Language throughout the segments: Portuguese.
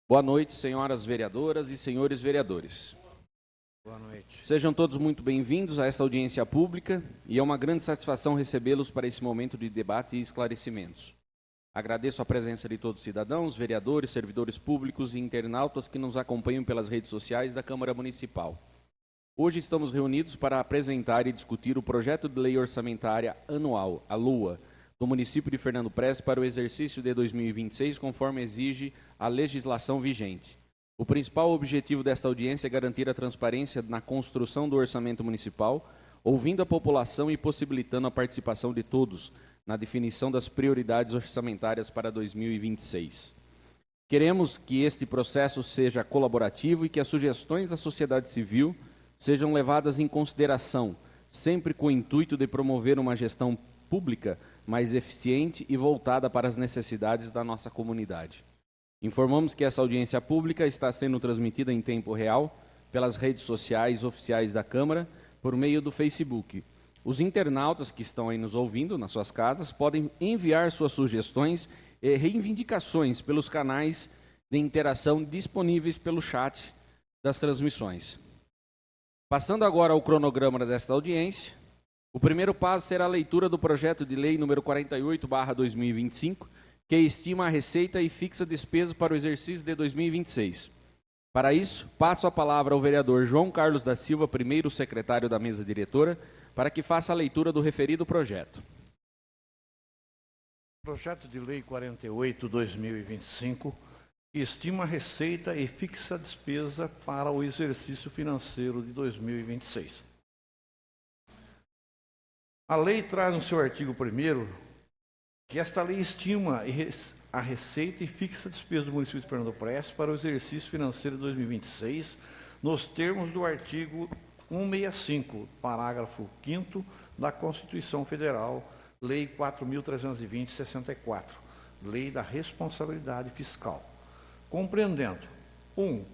Boa noite, senhoras vereadoras e senhores vereadores. Boa noite. Sejam todos muito bem-vindos a essa audiência pública e é uma grande satisfação recebê-los para esse momento de debate e esclarecimentos. Agradeço a presença de todos os cidadãos, vereadores, servidores públicos e internautas que nos acompanham pelas redes sociais da Câmara Municipal. Hoje estamos reunidos para apresentar e discutir o projeto de lei orçamentária anual, a LOA, do município de Fernando Preste para o exercício de 2026, conforme exige a legislação vigente. O principal objetivo desta audiência é garantir a transparência na construção do orçamento municipal, ouvindo a população e possibilitando a participação de todos na definição das prioridades orçamentárias para 2026. Queremos que este processo seja colaborativo e que as sugestões da sociedade civil sejam levadas em consideração, sempre com o intuito de promover uma gestão pública mais eficiente e voltada para as necessidades da nossa comunidade. Informamos que essa audiência pública está sendo transmitida em tempo real pelas redes sociais oficiais da Câmara por meio do Facebook. Os internautas que estão aí nos ouvindo nas suas casas podem enviar suas sugestões e reivindicações pelos canais de interação disponíveis pelo chat das transmissões. Passando agora ao cronograma desta audiência, o primeiro passo será a leitura do projeto de lei número 48/2025, que estima a receita e fixa a despesa para o exercício de 2026. Para isso, passo a palavra ao vereador João Carlos da Silva, primeiro secretário da mesa diretora, para que faça a leitura do referido projeto. Projeto de Lei 48/2025, que estima a receita e fixa a despesa para o exercício financeiro de 2026. A lei traz no seu artigo 1º que esta lei estima a receita e fixa a despesa do município de Fernando Preste para o exercício financeiro de 2026, nos termos do artigo 165, parágrafo 5º da Constituição Federal, Lei 4.320/64, Lei da Responsabilidade Fiscal, compreendendo: 1.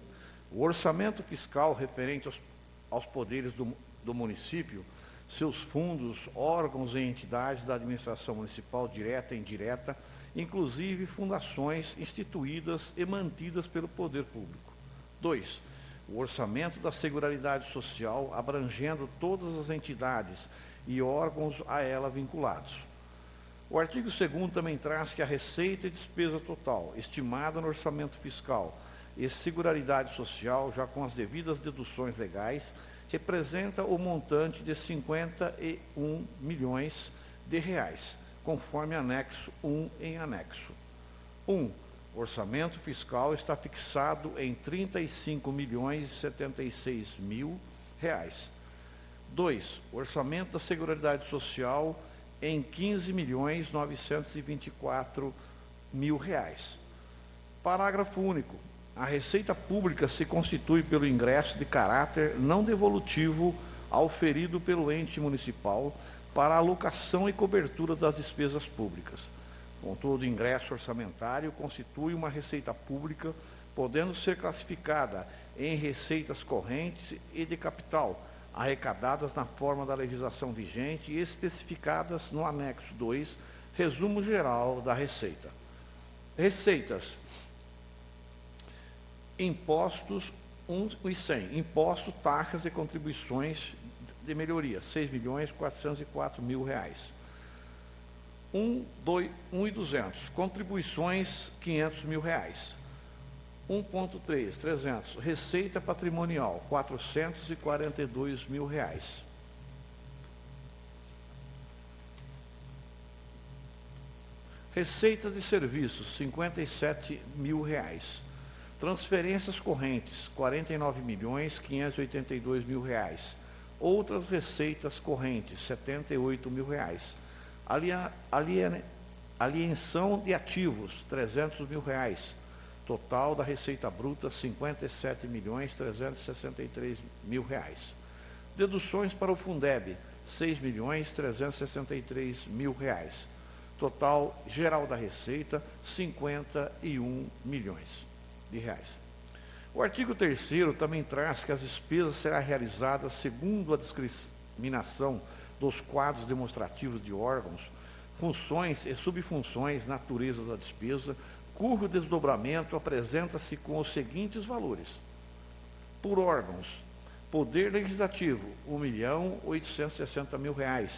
O orçamento fiscal referente aos poderes do município, seus fundos, órgãos e entidades da administração municipal, direta e indireta, inclusive fundações instituídas e mantidas pelo poder público. 2. O orçamento da Seguridade Social, abrangendo todas as entidades e órgãos a ela vinculados. O artigo 2º também traz que a receita e despesa total, estimada no orçamento fiscal e Seguridade Social, já com as devidas deduções legais, representa o montante de 51 milhões de reais, conforme anexo 1 em anexo. 1. O orçamento fiscal está fixado em 35.076.000 reais. 2. O orçamento da Seguridade Social em 15.924.000 reais. Parágrafo único. A receita pública se constitui pelo ingresso de caráter não devolutivo auferido pelo ente municipal para a alocação e cobertura das despesas públicas. Contudo, o ingresso orçamentário constitui uma receita pública, podendo ser classificada em receitas correntes e de capital, arrecadadas na forma da legislação vigente e especificadas no anexo 2, resumo geral da receita. Receitas: impostos 1.100, impostos, taxas e contribuições de melhoria, 6.404.000 reais. 1.200, contribuições, 500.000 reais. 1.3, 300, receita patrimonial, 442.000 reais. Receita de serviços, 57.000 reais. Transferências correntes, 49.582.000 reais. Outras receitas correntes, 78.000 reais. Alienação de ativos, 300.000 reais. Total da receita bruta, 57.363.000 reais. Deduções para o Fundeb, 6.363.000 reais. Total geral da receita, 51 milhões de reais. O artigo 3º também traz que as despesas serão realizadas segundo a discriminação dos quadros demonstrativos de órgãos, funções e subfunções, natureza da despesa, cujo desdobramento apresenta-se com os seguintes valores. Por órgãos: Poder Legislativo, R$ 1.860.000.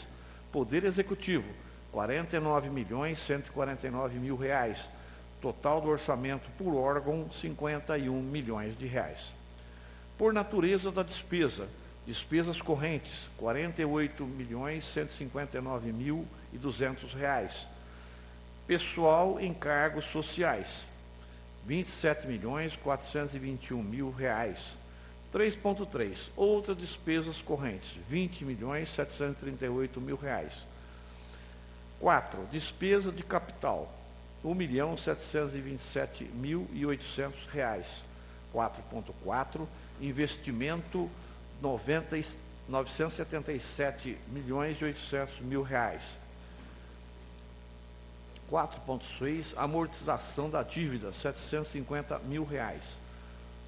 Poder Executivo, R$ 49.149.000. Total do orçamento por órgão, R$ 51 milhões. Por natureza da despesa: despesas correntes, R$ 48.159.200. Pessoal em cargos sociais, R$ 27.421.000. 3.3. Outras despesas correntes, R$ 20.738.000. 4. Despesa de capital, R$ 1.727.800. 4.4. Investimento, R$ 977.800.000. 4.6. Amortização da dívida, R$ 750.000.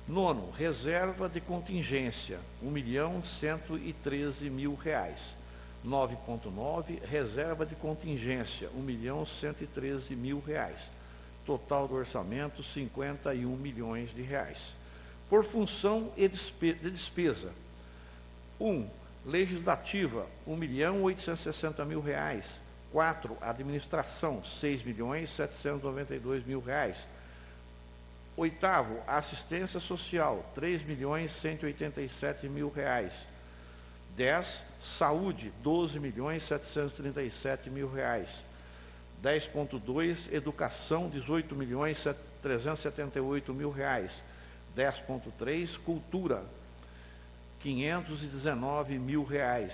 9. Reserva de contingência, R$ 1.113.000. 9.9. Reserva de contingência, R$ 1.113.000. Total do orçamento, R$ 51 milhões. Por função de despesa: 1. Legislativa, R$ 1.860.000. 4. Administração, R$ 6.792.000. 8. Assistência social, R$ 3.187.000. 10. Saúde, R$ 12.737.000. 10.2. Educação, R$ 18.378.000. 10.3. Cultura, R$ 519.000.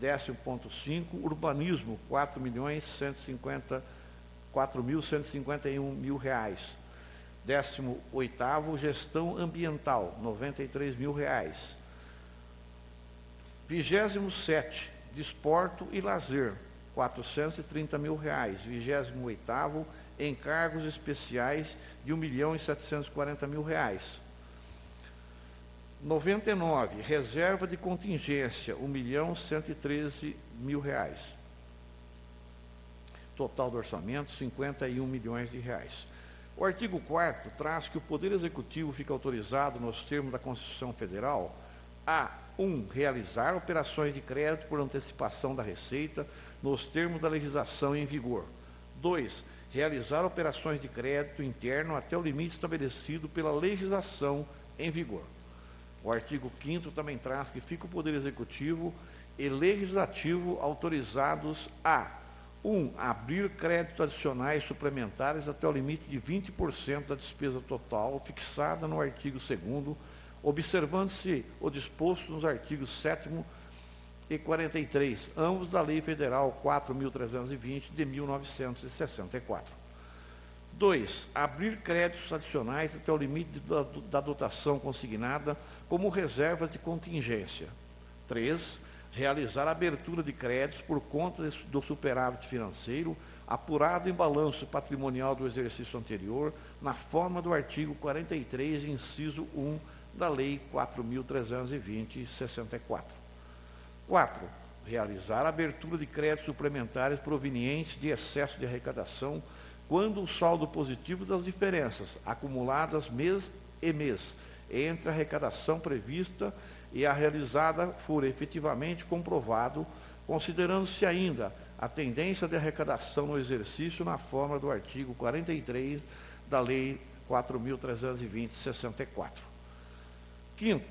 10.5. Urbanismo, R$ 4.151.000. 18º. Gestão ambiental, R$ 93.000. 27º. Desporto e lazer, R$ 430.000. 28º. Encargos especiais, de R$ 1.740.000. 99. Reserva de contingência, R$ 1.113.000. Total do orçamento, R$ 51 milhões. O artigo 4º traz que o Poder Executivo fica autorizado, nos termos da Constituição Federal, a 1. Realizar operações de crédito por antecipação da receita, nos termos da legislação em vigor. 2. Realizar operações de crédito interno até o limite estabelecido pela legislação em vigor. O artigo 5º também traz que fica o Poder Executivo e Legislativo autorizados a 1. Abrir créditos adicionais suplementares até o limite de 20% da despesa total fixada no artigo 2º, observando-se o disposto nos artigos 7º e 43, ambos da Lei Federal 4.320 de 1964. 2. Abrir créditos adicionais até o limite da dotação consignada como reservas de contingência. 3. Realizar a abertura de créditos por conta do superávit financeiro apurado em balanço patrimonial do exercício anterior, na forma do artigo 43, inciso 1 da Lei 4.320, 64. 4. Realizar a abertura de créditos suplementares provenientes de excesso de arrecadação quando o saldo positivo das diferenças acumuladas mês e mês entre a arrecadação prevista e a realizada for efetivamente comprovado, considerando-se ainda a tendência de arrecadação no exercício na forma do artigo 43 da Lei 4.320, 64. 5º,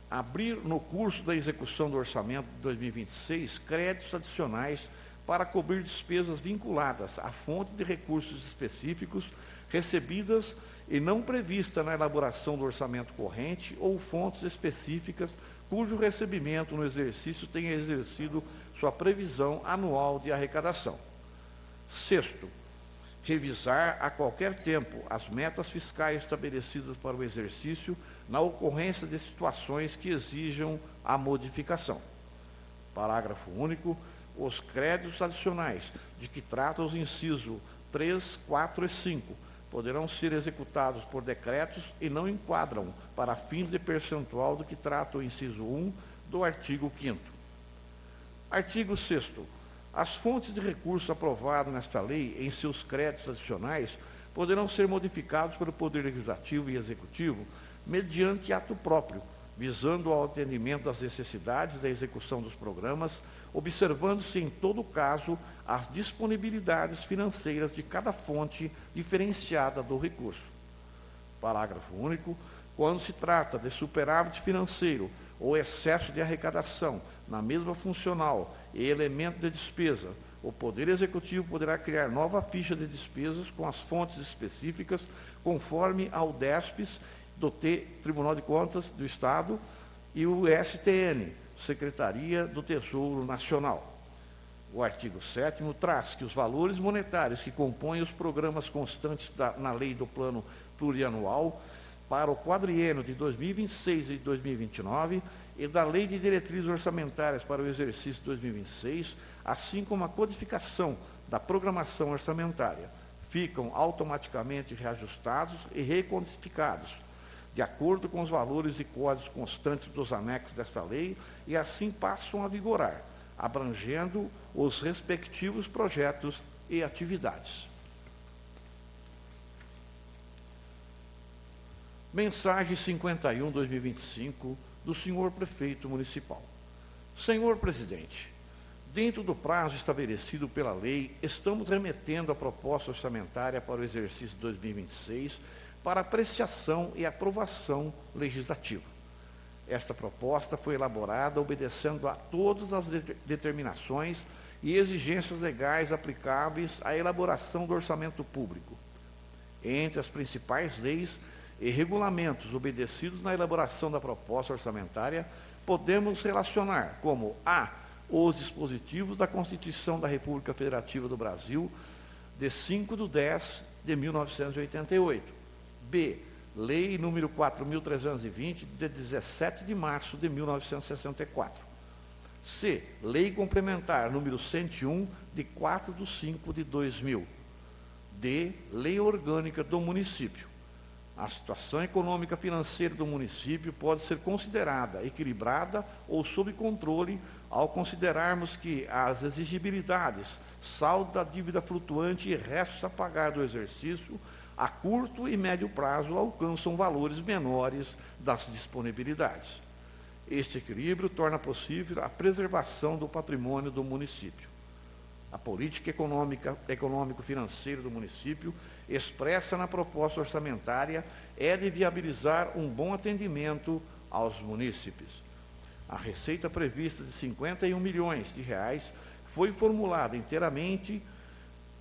abrir no curso da execução do orçamento de 2026 créditos adicionais para cobrir despesas vinculadas à fonte de recursos específicos recebidas e não prevista na elaboração do orçamento corrente ou fontes específicas cujo recebimento no exercício tenha exercido sua previsão anual de arrecadação. 6º, revisar a qualquer tempo as metas fiscais estabelecidas para o exercício na ocorrência de situações que exijam a modificação. Parágrafo único. Os créditos adicionais de que trata os incisos 3, 4 e 5 poderão ser executados por decretos e não enquadram para fins de percentual do que trata o inciso 1 do artigo 5º. Artigo 6º. As fontes de recurso aprovado nesta lei em seus créditos adicionais poderão ser modificados pelo Poder Legislativo e Executivo mediante ato próprio, visando ao atendimento das necessidades da execução dos programas, observando-se em todo caso as disponibilidades financeiras de cada fonte diferenciada do recurso. Parágrafo único. Quando se trata de superávit financeiro ou excesso de arrecadação na mesma funcional e elemento de despesa, o Poder Executivo poderá criar nova ficha de despesas com as fontes específicas, conforme ao DESPES do Tribunal de Contas do Estado e o STN, Secretaria do Tesouro Nacional. O artigo 7º traz que os valores monetários que compõem os programas constantes na Lei do Plano Plurianual para o quadriênio de 2026 e 2029 e da Lei de Diretrizes Orçamentárias para o exercício 2026, assim como a codificação da programação orçamentária, ficam automaticamente reajustados e recodificados, de acordo com os valores e códigos constantes dos anexos desta lei, e assim passam a vigorar, abrangendo os respectivos projetos e atividades. Mensagem 51/2025 do senhor Prefeito Municipal. Senhor Presidente, dentro do prazo estabelecido pela lei, estamos remetendo a proposta orçamentária para o exercício 2026 para apreciação e aprovação legislativa. Esta proposta foi elaborada obedecendo a todas as determinações e exigências legais aplicáveis à elaboração do orçamento público. Entre as principais leis e regulamentos obedecidos na elaboração da proposta orçamentária, podemos relacionar como a. Os dispositivos da Constituição da República Federativa do Brasil, de 5/10/1988. B. Lei número 4.320, de 17 de março de 1964. C. Lei complementar número 101, de 4/5/2000. D. Lei orgânica do município. A situação econômica financeira do município pode ser considerada equilibrada ou sob controle ao considerarmos que as exigibilidades, saldo da dívida flutuante e restos a pagar do exercício, a curto e médio prazo alcançam valores menores das disponibilidades. Este equilíbrio torna possível a preservação do patrimônio do município. A política econômico-financeira do município, expressa na proposta orçamentária, é de viabilizar um bom atendimento aos munícipes. A receita prevista de 51 milhões de reais foi formulada inteiramente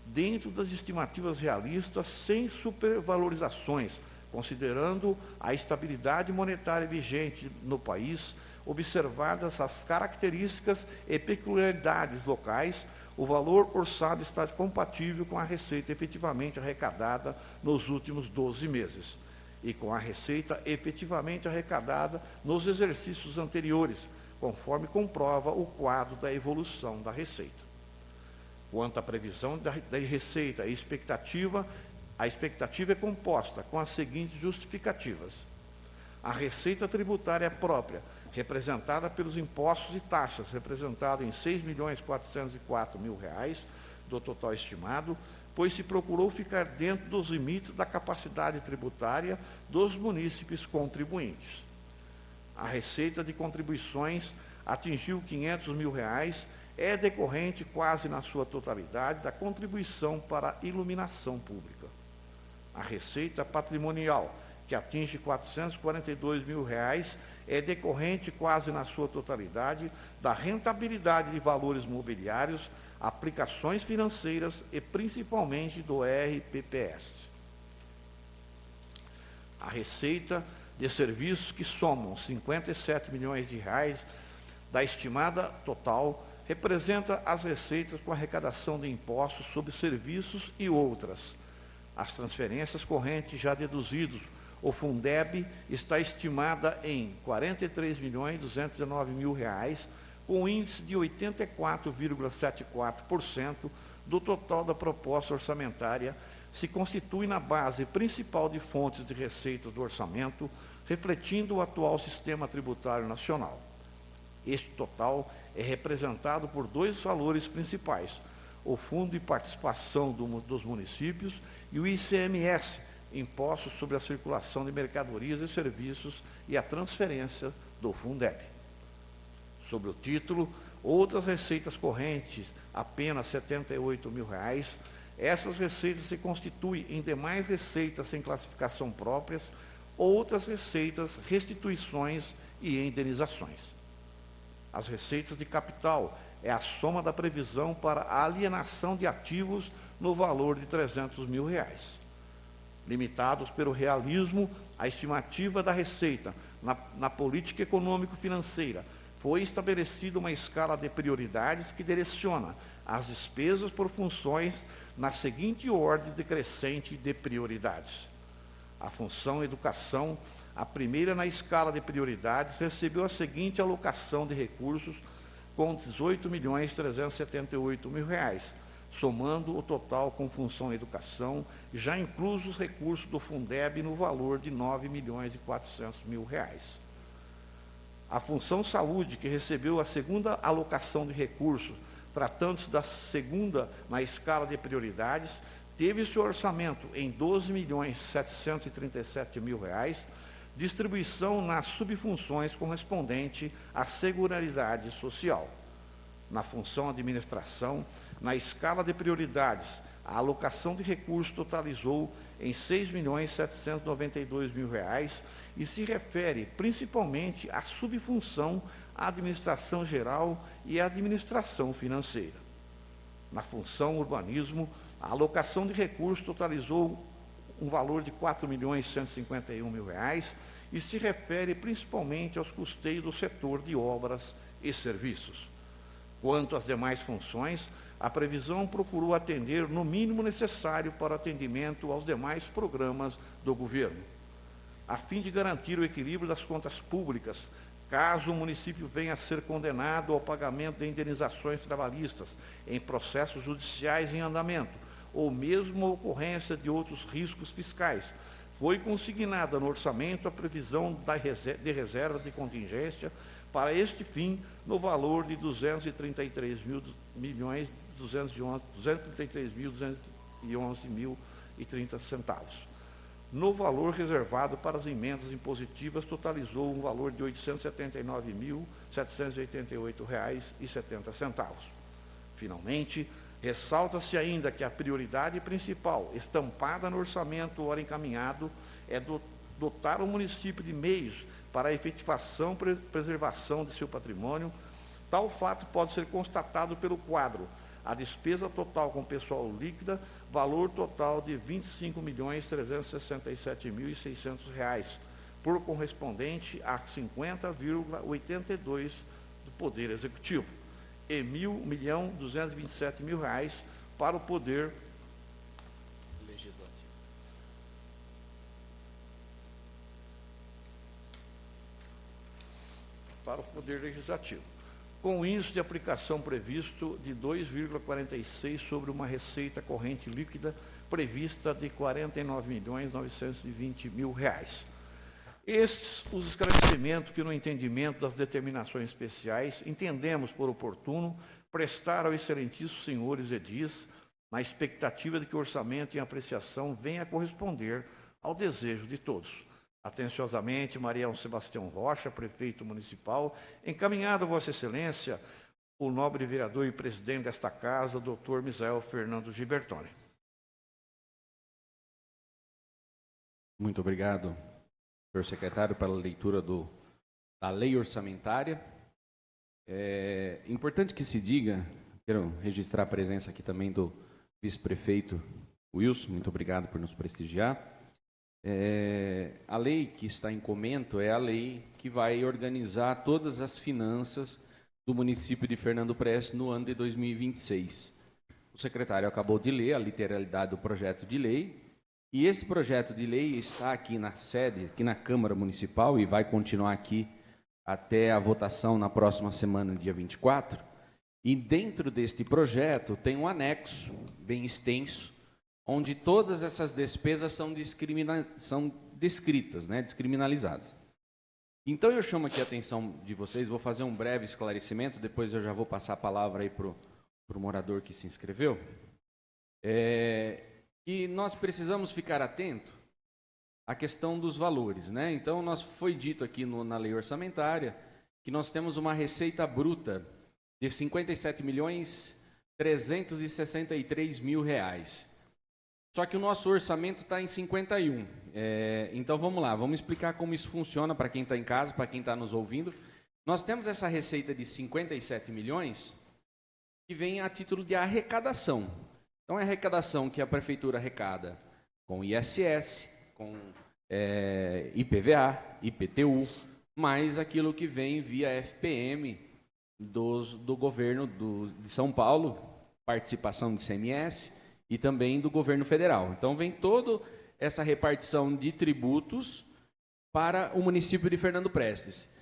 dentro das estimativas realistas, sem supervalorizações, considerando a estabilidade monetária vigente no país, observadas as características e peculiaridades locais. O valor orçado está compatível com a receita efetivamente arrecadada nos últimos 12 meses e com a receita efetivamente arrecadada nos exercícios anteriores, conforme comprova o quadro da evolução da receita. Quanto à previsão da receita e expectativa, a expectativa é composta com as seguintes justificativas. A receita tributária própria, representada pelos impostos e taxas, representado em R$ 6.404.000 do total estimado, pois se procurou ficar dentro dos limites da capacidade tributária dos munícipes contribuintes. A receita de contribuições atingiu R$ 500.000, é decorrente quase na sua totalidade da contribuição para a iluminação pública. A receita patrimonial, que atinge R$ 442.000, é decorrente quase na sua totalidade da rentabilidade de valores mobiliários, aplicações financeiras e principalmente do RPPS. A receita de serviços, que somam R$ 57 milhões da estimada total, representa as receitas com arrecadação de impostos sobre serviços e outras. As transferências correntes já deduzidos, o Fundeb, está estimada em R$ 43.219.000, com índice de 84,74% do total da proposta orçamentária, se constitui na base principal de fontes de receitas do orçamento, refletindo o atual sistema tributário nacional. Este total é representado por dois valores principais: o Fundo de Participação dos Municípios e o ICMS, Impostos sobre a Circulação de Mercadorias e Serviços, e a transferência do Fundeb. Sobre o título, outras receitas correntes, apenas R$ 78.000. Essas receitas se constituem em demais receitas sem classificação próprias, outras receitas, restituições e indenizações. As receitas de capital é a soma da previsão para a alienação de ativos no valor de R$ 300.000. Limitados pelo realismo, a estimativa da receita na política econômico-financeira foi estabelecida uma escala de prioridades que direciona as despesas por funções na seguinte ordem decrescente de prioridades. A função educação, a primeira na escala de prioridades, recebeu a seguinte alocação de recursos com R$ 18.378.000, somando o total com função educação, já inclusos os recursos do Fundeb no valor de R$ 9.400.000. A função saúde, que recebeu a segunda alocação de recursos, tratando-se da segunda na escala de prioridades, teve seu orçamento em R$ 12.737.000, distribuição nas subfunções correspondente à Seguridade Social. Na função administração, na escala de prioridades, a alocação de recursos totalizou em R$ 6.792.000 e se refere principalmente à subfunção administração geral e administração financeira. Na função urbanismo, a alocação de recursos totalizou um valor de R$ 4.151.000 e se refere principalmente aos custeios do setor de obras e serviços. Quanto às demais funções, a previsão procurou atender no mínimo necessário para atendimento aos demais programas do governo. A fim de garantir o equilíbrio das contas públicas, caso o município venha a ser condenado ao pagamento de indenizações trabalhistas em processos judiciais em andamento, ou mesmo a ocorrência de outros riscos fiscais, foi consignada no orçamento a previsão de reserva de contingência para este fim no valor de R$ 233.211.030. No valor reservado para as emendas impositivas, totalizou um valor de R$ 879.788,70. Finalmente, ressalta-se ainda que a prioridade principal, estampada no orçamento ora encaminhado, é dotar o município de meios para a efetivação e preservação de seu patrimônio. Tal fato pode ser constatado pelo quadro: a despesa total com pessoal líquida, valor total de R$ 25.367.600, por correspondente a 50,82% do Poder Executivo, e R$ 1.227.000 para o Poder Legislativo. Com índice de aplicação previsto de 2,46 sobre uma receita corrente líquida prevista de R$ 49.920.000. Estes os esclarecimentos que, no entendimento das determinações especiais, entendemos por oportuno prestar ao excelentíssimo senhores edis, na expectativa de que o orçamento em apreciação venha a corresponder ao desejo de todos. Atenciosamente, Maria Sebastião Rocha, prefeito municipal, encaminhado a Vossa Excelência, o nobre vereador e presidente desta casa, Dr. Misael Fernando Gibertoni. Muito obrigado, senhor secretário, pela leitura da lei orçamentária. É importante que se diga, quero registrar a presença aqui também do vice-prefeito Wilson, muito obrigado por nos prestigiar. A lei que está em comento é a lei que vai organizar todas as finanças do município de Fernando Prestes no ano de 2026. O secretário acabou de ler a literalidade do projeto de lei, e esse projeto de lei está aqui na sede, aqui na Câmara Municipal, e vai continuar aqui até a votação na próxima semana, dia 24. E dentro deste projeto tem um anexo bem extenso, onde todas essas despesas são descritas, descriminalizadas. Então, eu chamo aqui a atenção de vocês, vou fazer um breve esclarecimento, depois eu já vou passar a palavra aí para o para o morador que se inscreveu, que nós precisamos ficar atento à questão dos valores, né? Então, foi dito aqui na lei orçamentária que nós temos uma receita bruta de R$ 57.363.000 reais. Só que o nosso orçamento está em 51. Então, vamos lá, vamos explicar como isso funciona para quem está em casa, para quem está nos ouvindo. Nós temos essa receita de 57 milhões que vem a título de arrecadação. Então, é a arrecadação que a prefeitura arrecada com ISS, com IPVA, IPTU, mais aquilo que vem via FPM do governo de São Paulo, participação de CMS e também do governo federal. Então, vem toda essa repartição de tributos para o município de Fernando Prestes.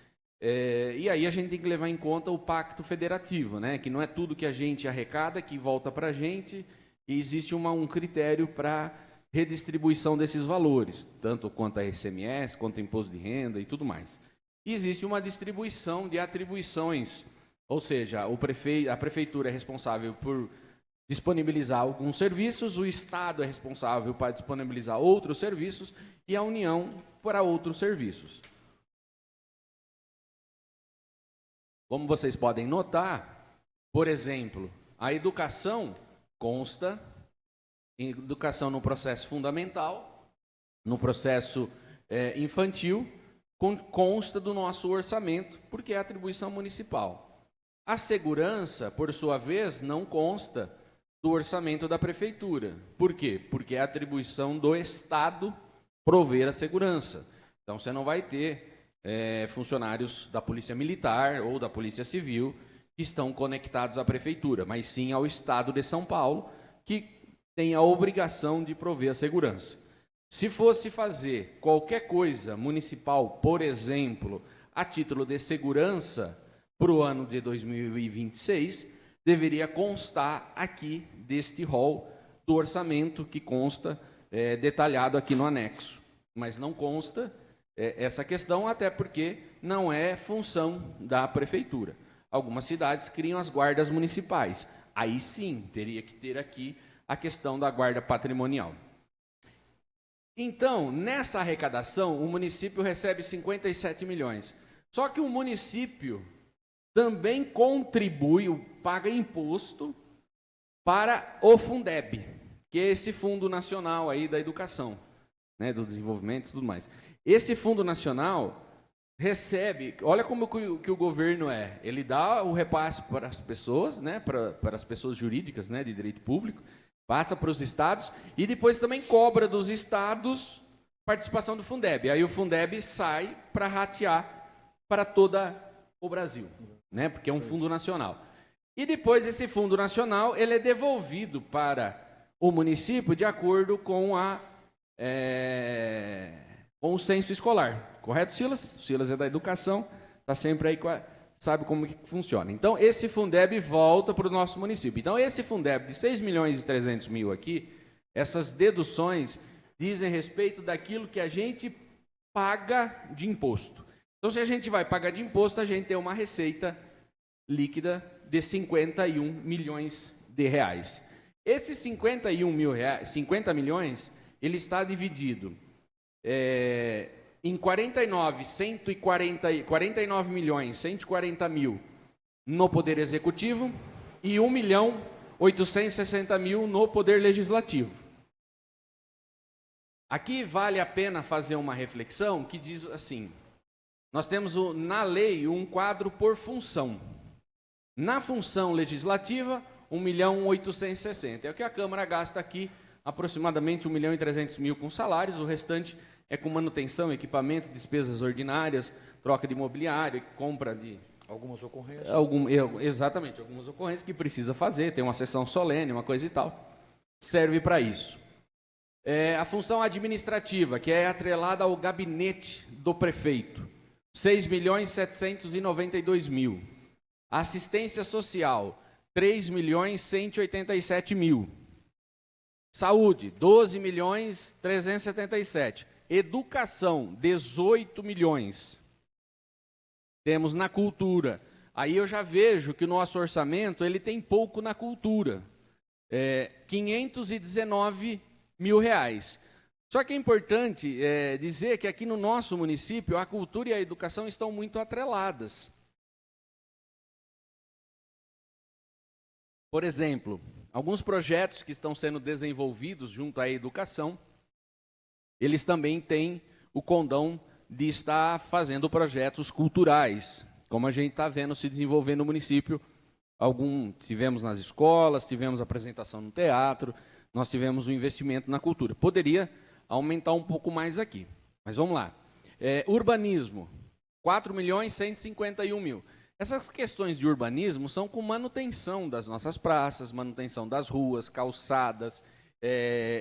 E aí a gente tem que levar em conta o pacto federativo, né? Que não é tudo que a gente arrecada que volta para a gente, e existe um critério para redistribuição desses valores, tanto quanto a ICMS, quanto a imposto de renda e tudo mais. E existe uma distribuição de atribuições, ou seja, a prefeitura é responsável por disponibilizar alguns serviços, o Estado é responsável para disponibilizar outros serviços e a União para outros serviços. Como vocês podem notar, por exemplo, a educação consta em educação no processo fundamental, no processo infantil, consta do nosso orçamento, porque é atribuição municipal. A segurança, por sua vez, não consta do orçamento da prefeitura. Por quê? Porque é atribuição do Estado prover a segurança. Então, você não vai ter funcionários da Polícia Militar ou da Polícia Civil que estão conectados à prefeitura, mas sim ao Estado de São Paulo, que tem a obrigação de prover a segurança. Se fosse fazer qualquer coisa municipal, por exemplo, a título de segurança para o ano de 2026, deveria constar aqui deste rol do orçamento que consta detalhado aqui no anexo. Mas não consta essa questão, até porque não é função da prefeitura. Algumas cidades criam as guardas municipais. Aí sim, teria que ter aqui a questão da guarda patrimonial. Então, nessa arrecadação, o município recebe 57 milhões. Só que o município também contribui, paga imposto para o Fundeb, que é esse Fundo Nacional aí da Educação, né, do desenvolvimento e tudo mais. Esse Fundo Nacional recebe, olha como que o governo ele dá o repasse para as pessoas, né, para as pessoas jurídicas, né, de direito público, passa para os estados e depois também cobra dos estados participação do Fundeb. Aí o Fundeb sai para ratear para todo o Brasil, né, porque é um fundo nacional. E depois esse fundo nacional ele é devolvido para o município de acordo com com o censo escolar. Correto, Silas? O Silas é da educação, está sempre aí, sabe como que funciona. Então, esse Fundeb volta para o nosso município. Então, esse Fundeb de 6.300.000 aqui, essas deduções dizem respeito daquilo que a gente paga de imposto. Então, se a gente vai pagar de imposto, a gente tem uma receita líquida de 51 milhões de reais. Esses 50 milhões, ele está dividido em 49 milhões 140 mil no Poder Executivo e 1.860.000 no Poder Legislativo. Aqui vale a pena fazer uma reflexão que diz assim, nós temos na lei um quadro por função. Na função legislativa, 1.860.000. É o que a Câmara gasta aqui, aproximadamente 1.300.000 com salários, o restante é com manutenção, equipamento, despesas ordinárias, troca de imobiliário, compra de... Algumas ocorrências. Exatamente, algumas ocorrências que precisa fazer, tem uma sessão solene, uma coisa e tal. Serve para isso. A função administrativa, que é atrelada ao gabinete do prefeito, 6.792.000. Assistência social, 3.187.000. Saúde, 12.377.000. Educação, 18 milhões. Temos na cultura Aí eu já vejo que o nosso orçamento ele tem pouco na cultura, 519 mil reais. Só que é importante dizer que aqui no nosso município a cultura e a educação estão muito atreladas. Por exemplo, alguns projetos que estão sendo desenvolvidos junto à educação, eles também têm o condão de estar fazendo projetos culturais, como a gente está vendo se desenvolver no município. Tivemos nas escolas, tivemos apresentação no teatro, nós tivemos um investimento na cultura. Poderia aumentar um pouco mais aqui, mas vamos lá. Urbanismo, 4.151.000. Essas questões de urbanismo são com manutenção das nossas praças, manutenção das ruas, calçadas,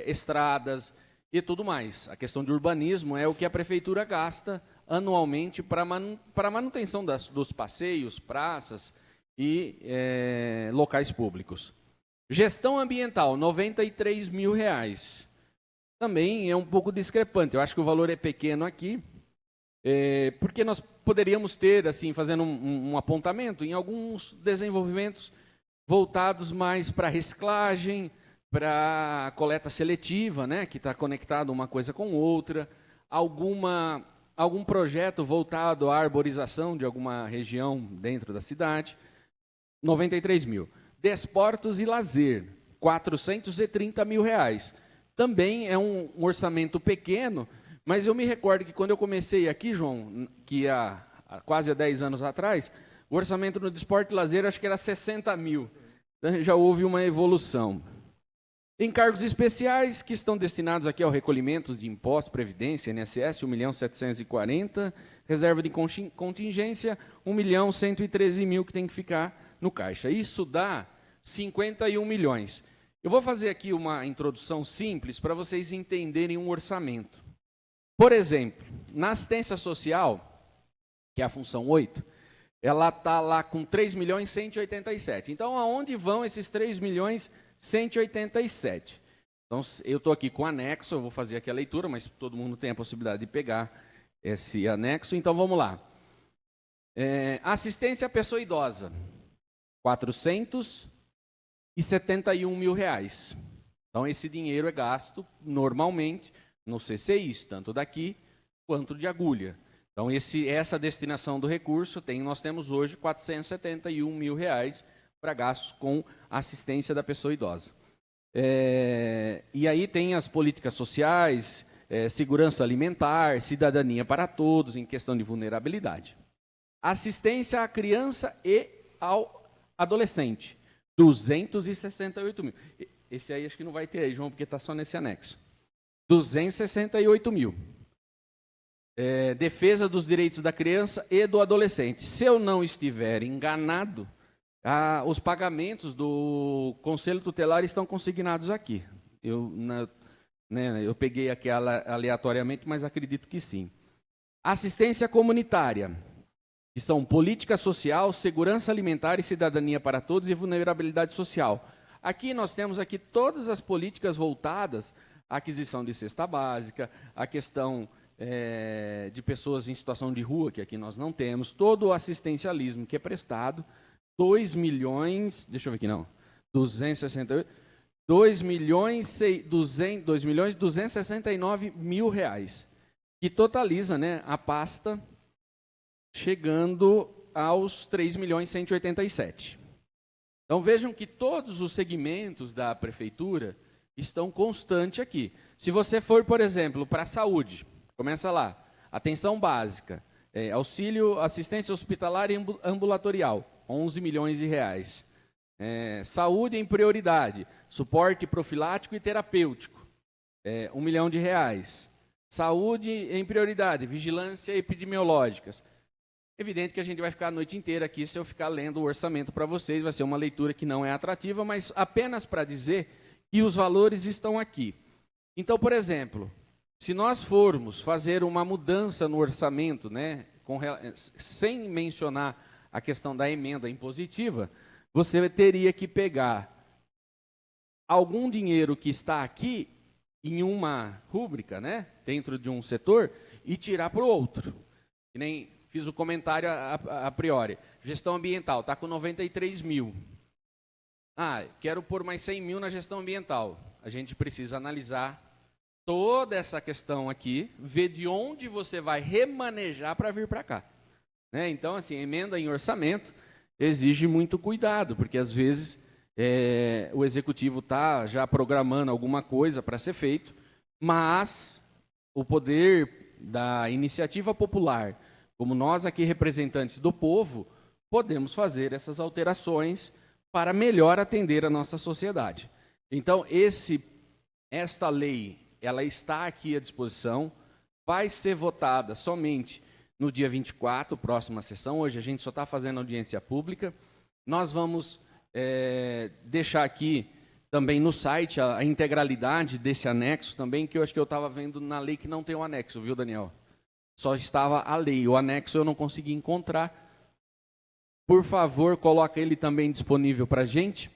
estradas e tudo mais. A questão de urbanismo é o que a prefeitura gasta anualmente para manutenção dos passeios, praças e locais públicos. Gestão ambiental, R$ 93 mil. Também é um pouco discrepante. Eu acho que o valor é pequeno aqui, porque nós poderíamos ter, assim, fazendo um apontamento, em alguns desenvolvimentos voltados mais para reciclagem, para coleta seletiva, né, que está conectado uma coisa com outra, algum projeto voltado à arborização de alguma região dentro da cidade, 93 mil. Desportos e lazer, 430 mil reais. Também é um orçamento pequeno, mas eu me recordo que quando eu comecei aqui, João, que há quase 10 anos atrás, o orçamento no desporto e lazer acho que era 60 mil. Então, já houve uma evolução. Encargos especiais que estão destinados aqui ao recolhimento de impostos, previdência, INSS, 1.740.000, reserva de contingência, 1.113.000 que tem que ficar no caixa. Isso dá 51 milhões. Eu vou fazer aqui uma introdução simples para vocês entenderem um orçamento. Por exemplo, na assistência social, que é a função 8, ela está lá com 3.187.000. Então, aonde vão esses 3.187.000? Então, eu estou aqui com o anexo, eu vou fazer aqui a leitura, mas todo mundo tem a possibilidade de pegar esse anexo. Então, vamos lá. Assistência à pessoa idosa, 471 mil reais. Então, esse dinheiro é gasto normalmente no CCIs, tanto daqui quanto de agulha. Então, essa destinação do recurso, nós temos hoje 471 mil reais para gastos com assistência da pessoa idosa. E aí tem as políticas sociais, segurança alimentar, cidadania para todos, em questão de vulnerabilidade. Assistência à criança e ao adolescente, 268 mil. Esse aí acho que não vai ter aí, João, porque está só nesse anexo. 268 mil. Defesa dos direitos da criança e do adolescente. Se eu não estiver enganado, os pagamentos do Conselho Tutelar estão consignados aqui. Eu peguei aqui aleatoriamente, mas acredito que sim. Assistência comunitária, que são política social, segurança alimentar e cidadania para todos e vulnerabilidade social. Aqui nós temos aqui todas as políticas voltadas à aquisição de cesta básica, a questão de pessoas em situação de rua, que aqui nós não temos, todo o assistencialismo que é prestado, 2.269 mil reais, que totaliza, né, a pasta chegando aos 3.187.000. Então vejam que todos os segmentos da prefeitura estão constantes aqui. Se você for, por exemplo, para a saúde, começa lá, atenção básica, auxílio, assistência hospitalar e ambulatorial, 11 milhões de reais. Saúde em prioridade, suporte profilático e terapêutico, 1 milhão de reais. Saúde em prioridade, vigilância epidemiológica. Evidente que a gente vai ficar a noite inteira aqui se eu ficar lendo o orçamento para vocês, vai ser uma leitura que não é atrativa, mas apenas para dizer que os valores estão aqui. Então, por exemplo, se nós formos fazer uma mudança no orçamento, né, sem mencionar a questão da emenda impositiva, você teria que pegar algum dinheiro que está aqui em uma rúbrica, né, dentro de um setor, e tirar para o outro. Que nem fiz o comentário a priori. Gestão ambiental, está com 93 mil. Ah, quero pôr mais 100 mil na gestão ambiental. A gente precisa analisar toda essa questão aqui, ver de onde você vai remanejar para vir para cá. Né? Então, assim, emenda em orçamento exige muito cuidado, porque às vezes o executivo está já programando alguma coisa para ser feito, mas o poder da iniciativa popular, como nós aqui representantes do povo, podemos fazer essas alterações para melhor atender a nossa sociedade. Então, esta lei, ela está aqui à disposição, vai ser votada somente no dia 24, próxima sessão. Hoje a gente só está fazendo audiência pública. Nós vamos deixar aqui também no site a integralidade desse anexo também, que eu acho que eu estava vendo na lei que não tem o anexo, viu, Daniel? Só estava a lei, o anexo eu não consegui encontrar. Por favor, coloca ele também disponível para a gente,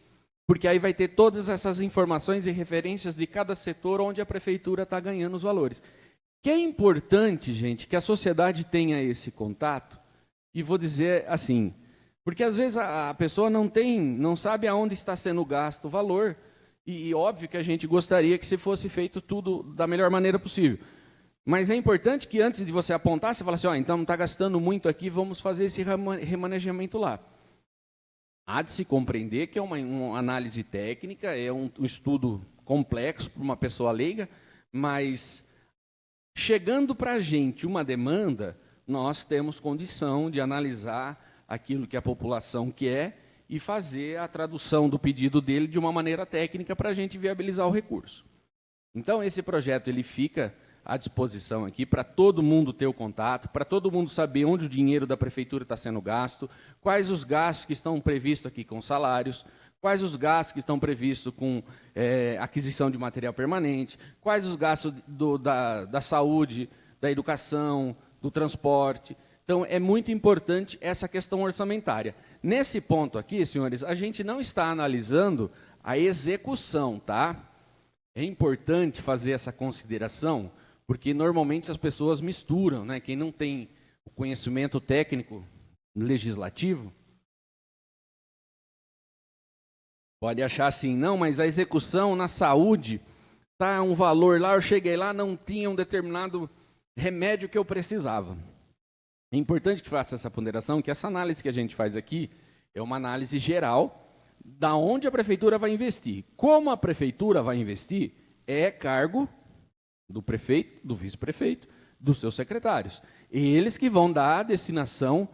porque aí vai ter todas essas informações e referências de cada setor onde a prefeitura está ganhando os valores. Que é importante, gente, que a sociedade tenha esse contato, e vou dizer assim, porque às vezes a pessoa não sabe aonde está sendo gasto o valor, e óbvio que a gente gostaria que se fosse feito tudo da melhor maneira possível. Mas é importante que antes de você apontar, você fala assim, então não está gastando muito aqui, vamos fazer esse remanejamento lá. Há de se compreender que é uma análise técnica, é um estudo complexo para uma pessoa leiga, mas chegando para a gente uma demanda, nós temos condição de analisar aquilo que a população quer e fazer a tradução do pedido dele de uma maneira técnica para a gente viabilizar o recurso. Então, esse projeto ele fica à disposição aqui para todo mundo ter o contato, para todo mundo saber onde o dinheiro da prefeitura está sendo gasto, quais os gastos que estão previstos aqui com salários, quais os gastos que estão previstos com aquisição de material permanente, quais os gastos da saúde, da educação, do transporte. Então, é muito importante essa questão orçamentária. Nesse ponto aqui, senhores, a gente não está analisando a execução, tá? É importante fazer essa consideração, porque normalmente as pessoas misturam, né? Quem não tem o conhecimento técnico legislativo pode achar assim, não, mas a execução na saúde está um valor lá, eu cheguei lá, não tinha um determinado remédio que eu precisava. É importante que faça essa ponderação, que essa análise que a gente faz aqui é uma análise geral da onde a prefeitura vai investir. Como a prefeitura vai investir é cargo do prefeito, do vice-prefeito, dos seus secretários. Eles que vão dar a destinação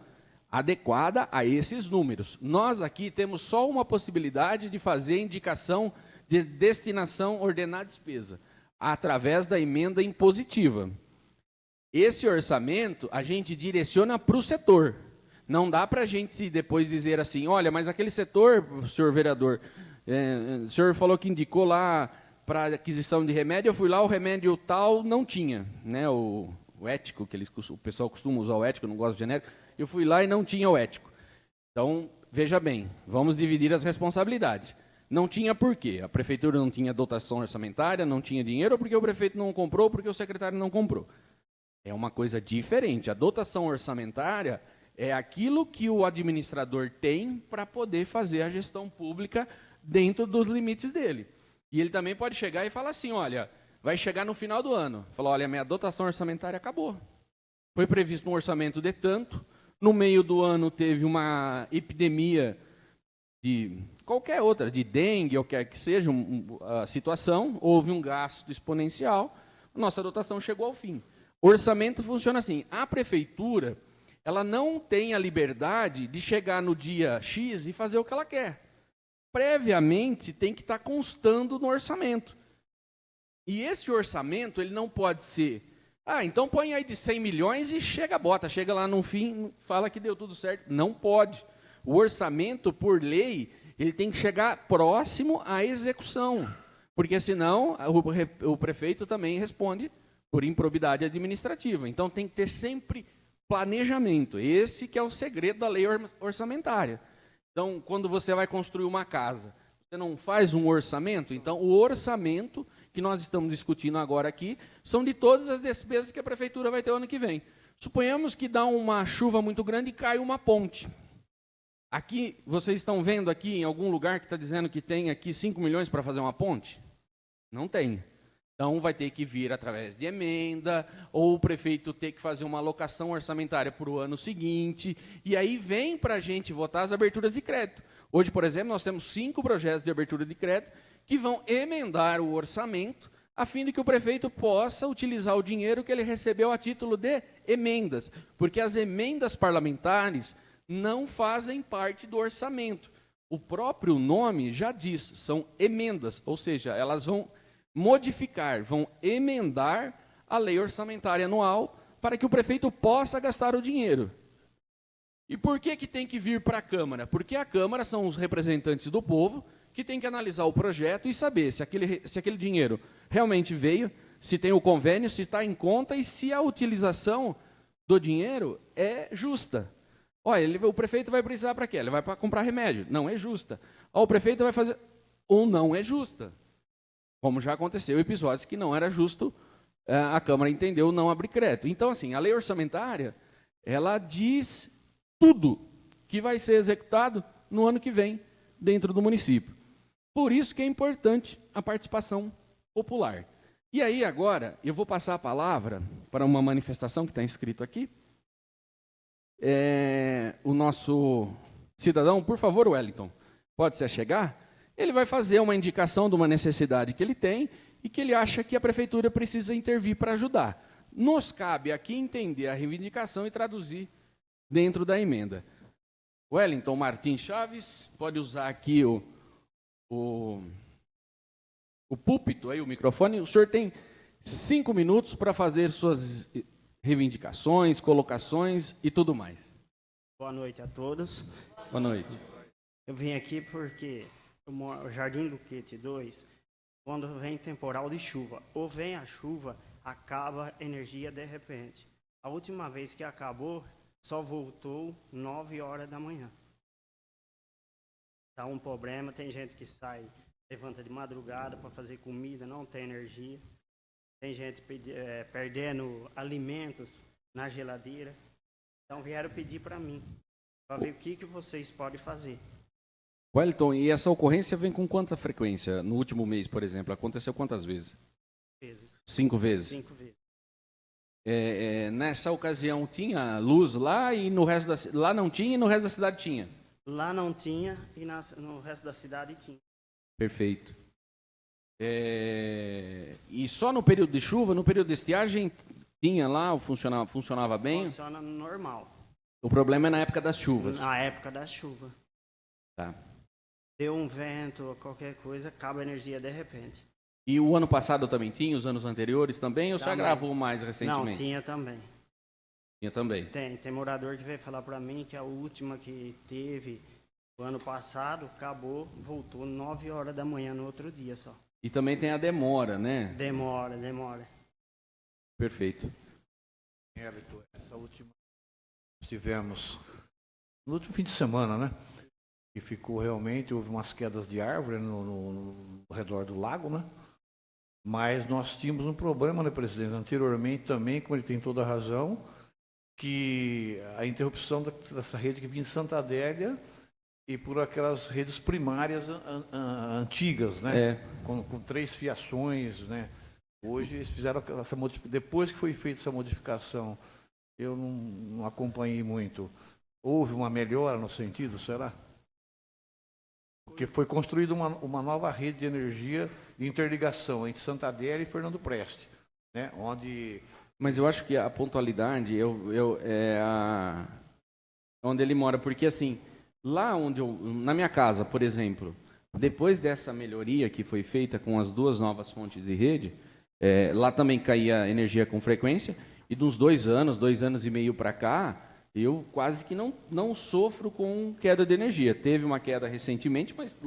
adequada a esses números. Nós aqui temos só uma possibilidade de fazer indicação de destinação ordenar despesa, através da emenda impositiva. Esse orçamento a gente direciona para o setor. Não dá para a gente depois dizer assim, olha, mas aquele setor, senhor vereador, o senhor falou que indicou lá para aquisição de remédio, eu fui lá, o remédio tal não tinha, né, o ético, que o pessoal costuma usar o ético, eu não gosto de genérico, eu fui lá e não tinha o ético. Então, veja bem, vamos dividir as responsabilidades. Não tinha por quê? A prefeitura não tinha dotação orçamentária, não tinha dinheiro, ou porque o prefeito não comprou, ou porque o secretário não comprou. É uma coisa diferente. A dotação orçamentária é aquilo que o administrador tem para poder fazer a gestão pública dentro dos limites dele. E ele também pode chegar e falar assim, olha, vai chegar no final do ano. Falar, olha, minha dotação orçamentária acabou. Foi previsto um orçamento de tanto, no meio do ano teve uma epidemia de qualquer outra, de dengue, ou quer que seja a situação, houve um gasto exponencial, nossa dotação chegou ao fim. O orçamento funciona assim, a prefeitura, ela não tem a liberdade de chegar no dia X e fazer o que ela quer. Previamente tem que estar constando no orçamento. E esse orçamento, ele não pode ser, então põe aí de 100 milhões e chega lá no fim, fala que deu tudo certo. Não pode. O orçamento, por lei, ele tem que chegar próximo à execução, porque senão o prefeito também responde por improbidade administrativa. Então tem que ter sempre planejamento. Esse que é o segredo da lei orçamentária. Então, quando você vai construir uma casa, você não faz um orçamento? Então, o orçamento que nós estamos discutindo agora aqui são de todas as despesas que a prefeitura vai ter o ano que vem. Suponhamos que dá uma chuva muito grande e cai uma ponte. Aqui, vocês estão vendo aqui em algum lugar que está dizendo que tem aqui 5 milhões para fazer uma ponte? Não tem. Então, vai ter que vir através de emenda, ou o prefeito ter que fazer uma alocação orçamentária para o ano seguinte, e aí vem para a gente votar as aberturas de crédito. Hoje, por exemplo, nós temos 5 projetos de abertura de crédito que vão emendar o orçamento, a fim de que o prefeito possa utilizar o dinheiro que ele recebeu a título de emendas, porque as emendas parlamentares não fazem parte do orçamento. O próprio nome já diz, são emendas, ou seja, elas vão modificar, vão emendar a lei orçamentária anual para que o prefeito possa gastar o dinheiro. E por que tem que vir para a Câmara? Porque a Câmara são os representantes do povo que tem que analisar o projeto e saber se aquele dinheiro realmente veio, se tem o convênio, se está em conta e se a utilização do dinheiro é justa. Olha, o prefeito vai precisar para quê? Ele vai para comprar remédio. Não é justa. O prefeito vai fazer... Ou não é justa. Como já aconteceu episódios que não era justo, a Câmara entendeu não abrir crédito. Então, assim, a lei orçamentária, ela diz tudo que vai ser executado no ano que vem dentro do município. Por isso que é importante a participação popular. E aí, agora, eu vou passar a palavra para uma manifestação que está inscrito aqui. O nosso cidadão, por favor, Wellington, pode se achegar? Ele vai fazer uma indicação de uma necessidade que ele tem e que ele acha que a prefeitura precisa intervir para ajudar. Nos cabe aqui entender a reivindicação e traduzir dentro da emenda. Wellington Martins Chaves, pode usar aqui o púlpito, aí, o microfone. O senhor tem 5 minutos para fazer suas reivindicações, colocações e tudo mais. Boa noite a todos. Boa noite. Eu vim aqui porque o Jardim Luquete 2, quando vem temporal de chuva, ou vem a chuva, acaba a energia de repente. A última vez que acabou, só voltou 9 horas da manhã. Tá um problema, tem gente que sai, levanta de madrugada para fazer comida, não tem energia. Tem gente perdendo alimentos na geladeira. Então vieram pedir para mim, para ver o que vocês podem fazer. Wellington, e essa ocorrência vem com quanta frequência? No último mês, por exemplo, aconteceu quantas vezes? 5 vezes. 5 vezes. Nessa ocasião tinha luz lá e no resto lá não tinha e no resto da cidade tinha? Lá não tinha e no resto da cidade tinha. Perfeito. E só no período de chuva, no período de estiagem, tinha lá, funcionava bem? Funciona normal. O problema é na época das chuvas. Na época da chuva. Tá. Deu um vento, qualquer coisa, acaba a energia de repente. E o ano passado também tinha, os anos anteriores também, ou só agravou mais recentemente? Não, tinha também. Tinha também? Tem morador que veio falar para mim que a última que teve o ano passado, acabou, voltou 9 horas da manhã no outro dia só. E também tem a demora, né? Demora. Perfeito. Essa última tivemos no último fim de semana, né? E ficou realmente, houve umas quedas de árvore no redor do lago, né? Mas nós tínhamos um problema, né, presidente? Anteriormente também, como ele tem toda a razão, que a interrupção dessa rede que vinha de Santa Adélia e por aquelas redes primárias antigas, né? Com 3 fiações, né? Hoje eles fizeram essa modificação. Depois que foi feita essa modificação, eu não acompanhei muito. Houve uma melhora no sentido, será? Porque foi construída uma nova rede de energia de interligação entre Santa Adélia e Fernando Preste, né? Mas eu acho que a pontualidade é onde ele mora, porque assim, lá onde na minha casa, por exemplo, depois dessa melhoria que foi feita com as 2 novas fontes de rede, lá também caía energia com frequência, e de uns 2 anos e meio para cá, eu quase que não sofro com queda de energia. Teve uma queda recentemente, mas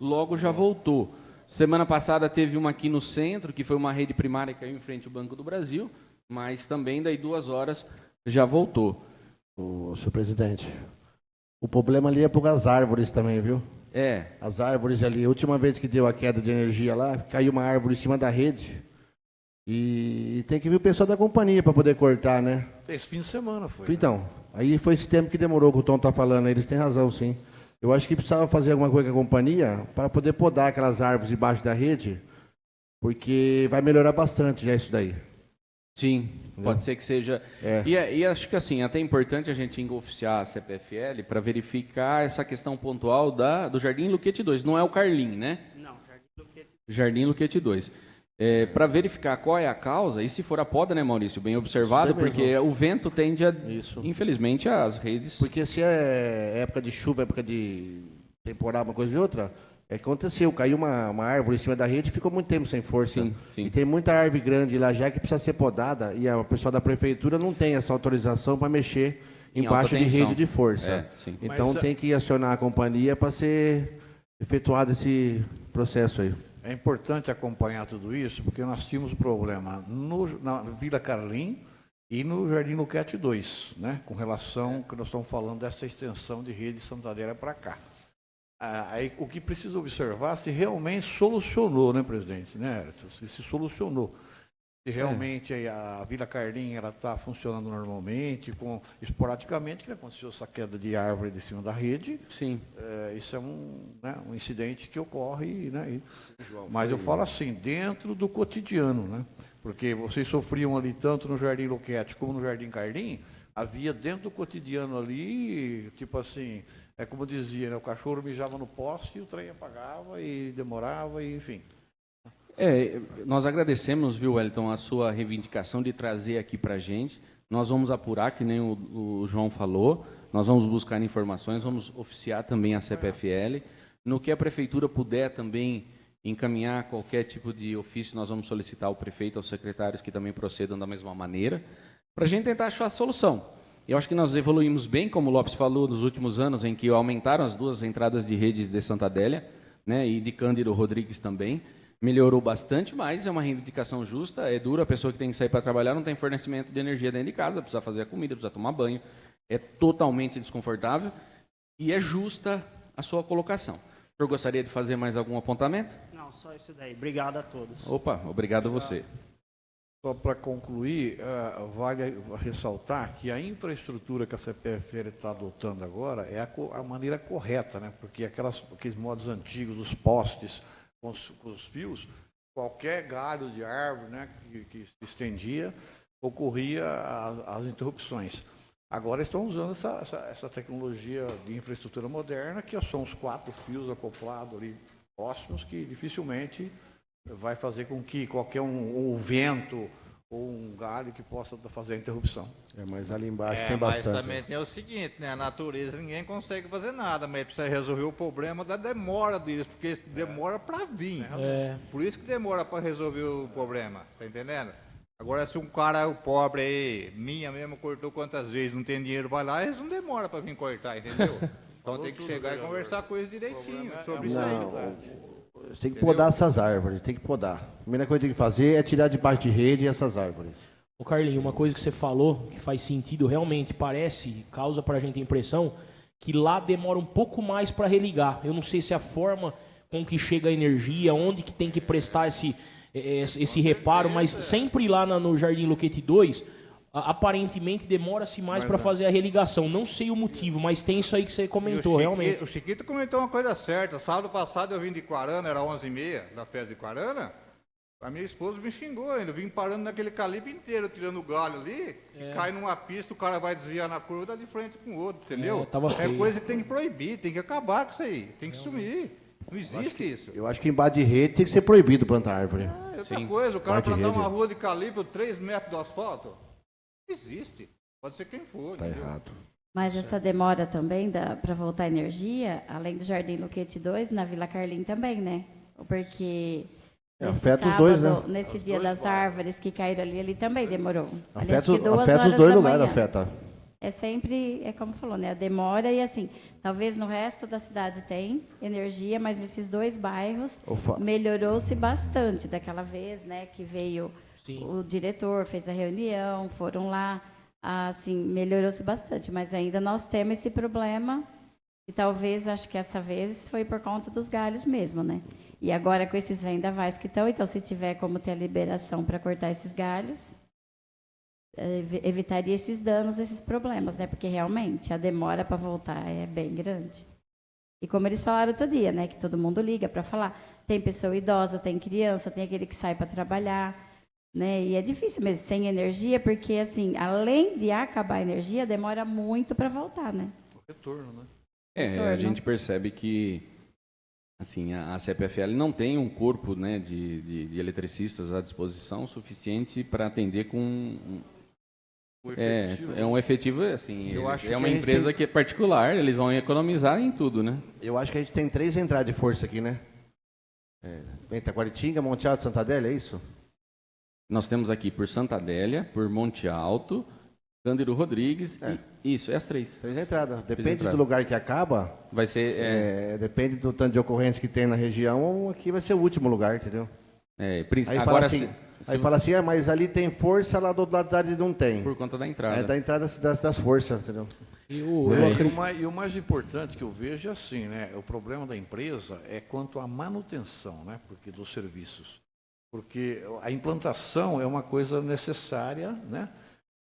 logo já voltou. Semana passada teve uma aqui no centro, que foi uma rede primária que caiu em frente ao Banco do Brasil, mas também daí 2 horas já voltou. Senhor presidente, o problema ali é por as árvores também, viu? As árvores ali, a última vez que deu a queda de energia lá, caiu uma árvore em cima da rede, E tem que vir o pessoal da companhia para poder cortar, né? Esse fim de semana foi. Então, aí foi esse tempo que demorou, que o Tom está falando, eles têm razão, sim. Eu acho que precisava fazer alguma coisa com a companhia para poder podar aquelas árvores debaixo da rede, porque vai melhorar bastante já isso daí. Sim, pode ser que seja. É. E acho que assim, até é importante a gente oficiar a CPFL para verificar essa questão pontual do Jardim Luquete 2. Não é o Carlim, né? Não, Jardim Luquete. Jardim Luquete 2. Para verificar qual é a causa, e se for a poda, né, Maurício? Bem observado, Isso daí porque o vento tende a, Isso. infelizmente, as redes... Porque se é época de chuva, época de temporal, uma coisa e outra, é que aconteceu, caiu uma árvore em cima da rede e ficou muito tempo sem força. Sim, sim. E tem muita árvore grande lá já que precisa ser podada e a pessoa da prefeitura não tem essa autorização para mexer Em embaixo alta de tensão. rede de força. É, sim. Então Mas, tem que acionar a companhia para ser efetuado esse processo aí. É importante acompanhar tudo isso, porque nós tínhamos problema na Vila Carlim e no Jardim Luquete 2, né? Com relação que nós estamos falando dessa extensão de rede de Santander para cá. Aí, o que precisa observar se realmente solucionou, né, presidente? Né, Hérito? Se solucionou. Se realmente a Vila Carlim está funcionando normalmente, esporadicamente, que aconteceu essa queda de árvore de cima da rede. Sim. Isso é um incidente que ocorre, né? Mas eu falo assim, dentro do cotidiano, né? Porque vocês sofriam ali tanto no Jardim Luquete como no Jardim Carlim, havia dentro do cotidiano ali, tipo assim, é como dizia, né? O cachorro mijava no poste e o trem apagava e demorava, e enfim. Nós agradecemos, viu, Wellington, a sua reivindicação de trazer aqui para a gente. Nós vamos apurar, que nem o João falou, nós vamos buscar informações, vamos oficiar também a CPFL. No que a prefeitura puder também encaminhar qualquer tipo de ofício, nós vamos solicitar ao prefeito, aos secretários que também procedam da mesma maneira, para a gente tentar achar a solução. Eu acho que nós evoluímos bem, como o Lopes falou, nos últimos anos, em que aumentaram as duas entradas de redes de Santa Adélia, né, e de Cândido Rodrigues também. Melhorou bastante, mas é uma reivindicação justa, é duro, a pessoa que tem que sair para trabalhar não tem fornecimento de energia dentro de casa, precisa fazer a comida, precisa tomar banho, é totalmente desconfortável e é justa a sua colocação. O senhor gostaria de fazer mais algum apontamento? Não, só isso daí. Obrigado a todos. Opa, obrigado a você. Só para concluir, vale ressaltar que a infraestrutura que a CPFL está adotando agora é a maneira correta, né? Porque aqueles modos antigos dos postes com os fios, qualquer galho de árvore, né, que se estendia, ocorria as interrupções. Agora estão usando essa tecnologia de infraestrutura moderna, que são os 4 fios acoplados ali próximos, que dificilmente vai fazer com que qualquer um vento ou um galho que possa fazer a interrupção. Mas ali embaixo tem bastante. Mas também tem o seguinte, né? A natureza ninguém consegue fazer nada, mas precisa resolver o problema da demora deles, porque demora para vir. Por isso que demora para resolver o problema, tá entendendo? Agora, se um cara, o pobre aí, minha mesmo, cortou quantas vezes, não tem dinheiro, vai lá, eles não demoram para vir cortar, entendeu? Então tem que chegar e conversar com eles direitinho sobre isso aí. Você tem que podar essas árvores, tem que podar. A primeira coisa que tem que fazer é tirar debaixo de rede essas árvores. Ô Carlinhos, uma coisa que você falou, que faz sentido, realmente causa pra gente a impressão que lá demora um pouco mais para religar. Eu não sei se a forma com que chega a energia, onde que tem que prestar esse reparo, mas sempre lá no Jardim Luquete 2, aparentemente demora-se mais para fazer a religação. Não sei o motivo, mas tem isso aí que você comentou, realmente. O Chiquito comentou uma coisa certa. Sábado passado eu vim de Quarana, era 11h30 da festa de Quarana. A minha esposa me xingou ainda. Eu vim parando naquele calibre inteiro, tirando o galho ali. E cai numa pista, o cara vai desviar na curva, dá de frente com o outro, entendeu? Tava feio. Coisa que tem que proibir, tem que acabar com isso aí. Tem que sumir. Não existe isso. Eu acho que embaixo de rede tem que ser proibido plantar árvore. Outra coisa, o cara Parte de plantar rede. uma rua de calibre 3 metros do asfalto, não existe. Pode ser quem for. Tá entendeu? errado. Mas essa demora também para voltar a energia, além do Jardim Luquete 2, na Vila Carlim também, né? Porque nesse afeta os sábado, dois, né? nesse dia das árvores que caíram ali também demorou. Ali, Afeta, acho que 2 afeta os horas dois da lugares, manhã. afeta. É sempre, é como falou, né? A demora e assim, talvez no resto da cidade tem energia, mas nesses 2 bairros melhorou-se bastante daquela vez, né? Que veio o diretor, fez a reunião, foram lá, assim, melhorou-se bastante. Mas ainda nós temos esse problema e talvez, acho que essa vez foi por conta dos galhos mesmo, né? E agora com esses vendavais que estão, então se tiver como ter a liberação para cortar esses galhos, evitaria esses danos, esses problemas, né? Porque realmente a demora para voltar é bem grande. E como eles falaram outro dia, né? Que todo mundo liga para falar. Tem pessoa idosa, tem criança, tem aquele que sai para trabalhar, né? E é difícil mesmo, sem energia, porque, assim, além de acabar a energia, demora muito para voltar, né? O retorno, né? A gente percebe que assim, a CPFL não tem um corpo, né, de eletricistas à disposição suficiente para atender com um efetivo, assim, é uma empresa que é particular, eles vão economizar em tudo, né? Eu acho que a gente tem 3 entradas de força aqui, né? Itaquaritinga, Monte Alto, Santa Adélia, é isso? Nós temos aqui por Santa Adélia, por Monte Alto, Cândido Rodrigues, isso, é as 3. 3 entradas. Depende do lugar que acaba. Vai ser. Depende do tanto de ocorrência que tem na região, aqui vai ser o último lugar, entendeu? Aí agora fala assim, mas ali tem força, lá do outro lado não tem. Por conta da entrada. Da entrada das forças, entendeu? E o mais importante que eu vejo é assim, né? O problema da empresa é quanto à manutenção, né? Porque dos serviços. Porque a implantação é uma coisa necessária, né?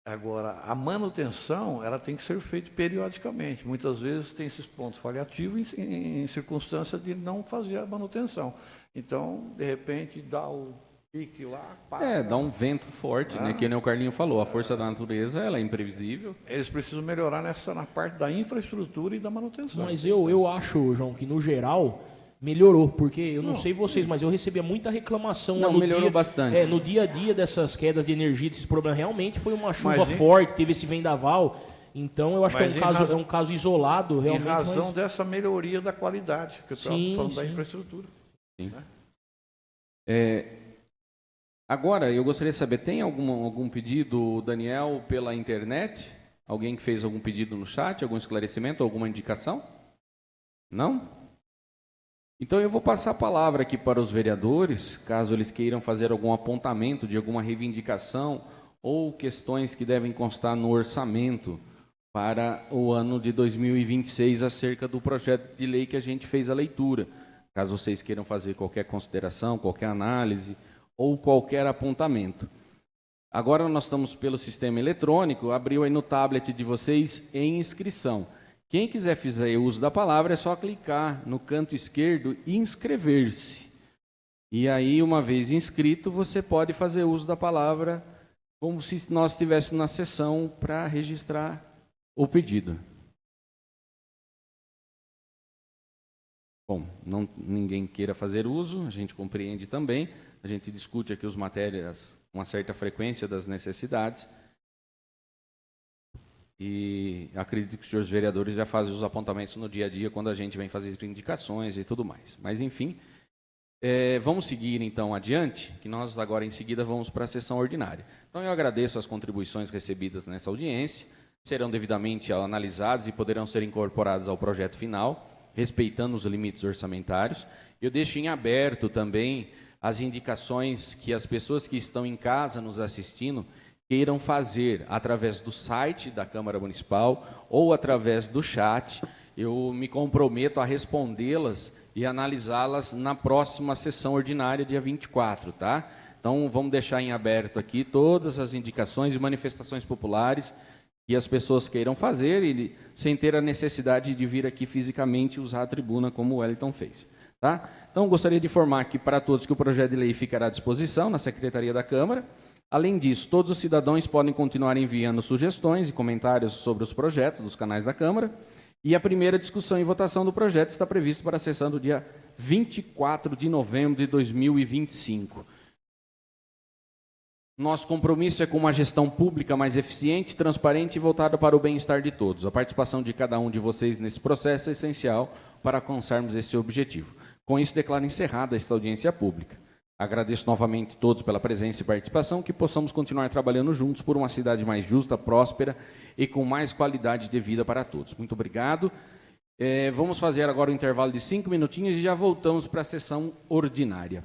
Agora, a manutenção, ela tem que ser feita periodicamente. Muitas vezes tem esses pontos falhativos em circunstância de não fazer a manutenção. Então, de repente, dá o pique lá... dá um vento forte, né? Que nem o Carlinho falou, a força da natureza, ela é imprevisível. Eles precisam melhorar na parte da infraestrutura e da manutenção. Mas eu acho, João, que no geral... melhorou, porque eu não sei vocês, mas eu recebia muita reclamação no melhorou bastante. No dia a dia dessas quedas de energia, desses problemas. Realmente foi uma chuva forte, teve esse vendaval. Então eu acho que é um caso isolado. Realmente, em razão dessa melhoria da qualidade, que eu estava falando da infraestrutura. Sim. Agora, eu gostaria de saber, tem algum pedido, Daniel, pela internet? Alguém que fez algum pedido no chat, algum esclarecimento, alguma indicação? Não? Então eu vou passar a palavra aqui para os vereadores, caso eles queiram fazer algum apontamento de alguma reivindicação ou questões que devem constar no orçamento para o ano de 2026 acerca do projeto de lei que a gente fez a leitura. Caso vocês queiram fazer qualquer consideração, qualquer análise ou qualquer apontamento. Agora nós estamos pelo sistema eletrônico, abriu aí no tablet de vocês em inscrição. Quem quiser fazer uso da palavra é só clicar no canto esquerdo e inscrever-se. E aí, uma vez inscrito, você pode fazer uso da palavra como se nós estivéssemos na sessão para registrar o pedido. Bom, ninguém queira fazer uso, a gente compreende também, a gente discute aqui as matérias com uma certa frequência das necessidades. E acredito que os senhores vereadores já fazem os apontamentos no dia a dia, quando a gente vem fazer indicações e tudo mais. Mas, enfim, vamos seguir, então, adiante, que nós agora, em seguida, vamos para a sessão ordinária. Então, eu agradeço as contribuições recebidas nessa audiência, serão devidamente analisadas e poderão ser incorporadas ao projeto final, respeitando os limites orçamentários. Eu deixo em aberto também as indicações que as pessoas que estão em casa nos assistindo queiram fazer através do site da Câmara Municipal ou através do chat. Eu me comprometo a respondê-las e analisá-las na próxima sessão ordinária, dia 24, tá? Então, vamos deixar em aberto aqui todas as indicações e manifestações populares que as pessoas queiram fazer, e sem ter a necessidade de vir aqui fisicamente usar a tribuna, como o Wellington fez, tá? Então, gostaria de informar aqui para todos que o projeto de lei ficará à disposição na Secretaria da Câmara. Além disso, todos os cidadãos podem continuar enviando sugestões e comentários sobre os projetos dos canais da Câmara. E a primeira discussão e votação do projeto está prevista para a sessão do dia 24 de novembro de 2025. Nosso compromisso é com uma gestão pública mais eficiente, transparente e voltada para o bem-estar de todos. A participação de cada um de vocês nesse processo é essencial para alcançarmos esse objetivo. Com isso, declaro encerrada esta audiência pública. Agradeço novamente a todos pela presença e participação, que possamos continuar trabalhando juntos por uma cidade mais justa, próspera e com mais qualidade de vida para todos. Muito obrigado. Vamos fazer agora um intervalo de 5 minutinhos e já voltamos para a sessão ordinária.